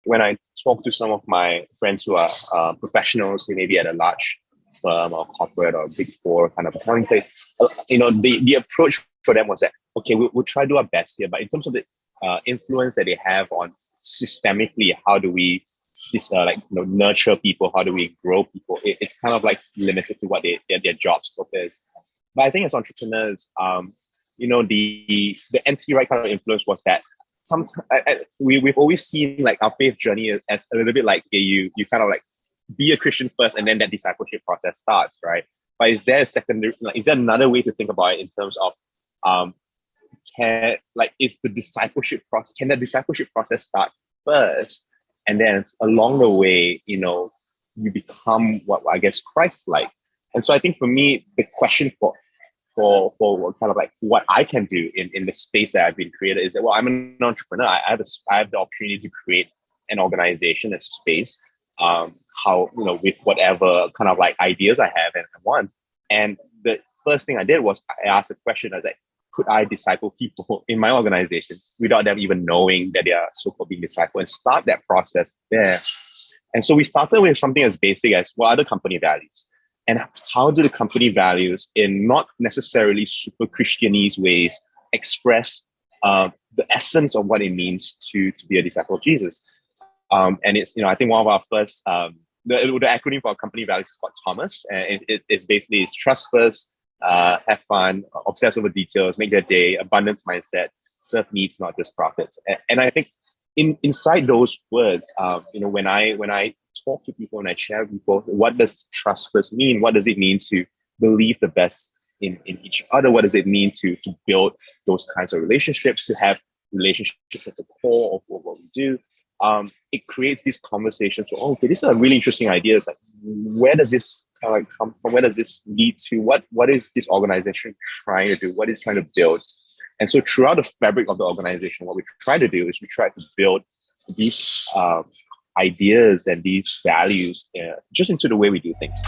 when I talk to some of my friends who are professionals, who maybe at a large firm or corporate or big four kind of accounting place, the approach for them was that, okay, we'll try to do our best here, but in terms of the influence that they have on systemically, how do we nurture people, how do we grow people, it's kind of like limited to what their job scope is. But I think as entrepreneurs, the nth right kind of influence was that sometimes we've always seen like our faith journey as a little bit like you kind of like be a Christian first and then that discipleship process starts, right? But is there a secondary, like, is there another way to think about it in terms of can the discipleship process start first, and then along the way, you become what I guess Christ like. And so I think for me, the question for kind of like what I can do in the space that I've been created is that, well, I'm an entrepreneur. I have the opportunity to create an organization, a space, with whatever kind of like ideas I have and I want. And the first thing I did was I asked a question. I was like, could I disciple people in my organization without them even knowing that they are so-called being discipled, and start that process there? And so we started with something as basic as, what are the company values? And how do the company values, in not necessarily super Christianese ways, express the essence of what it means to be a disciple of Jesus? And it's, I think one of our first, the acronym for our company values is called Thomas. And it's basically trust first, have fun, obsess over details, make their day, abundance mindset, serve needs, not just profits. And I think inside those words, when I talk to people and I share with people, what does trust first mean? What does it mean to believe the best in each other? What does it mean to build those kinds of relationships, to have relationships at the core of what we do? It creates these conversations. Okay, these are really interesting ideas. Like, where does this kind of like come from? Where does this lead to? What is this organization trying to do? What is trying to build? And so throughout the fabric of the organization, what we try to do is we try to build these ideas and these values just into the way we do things.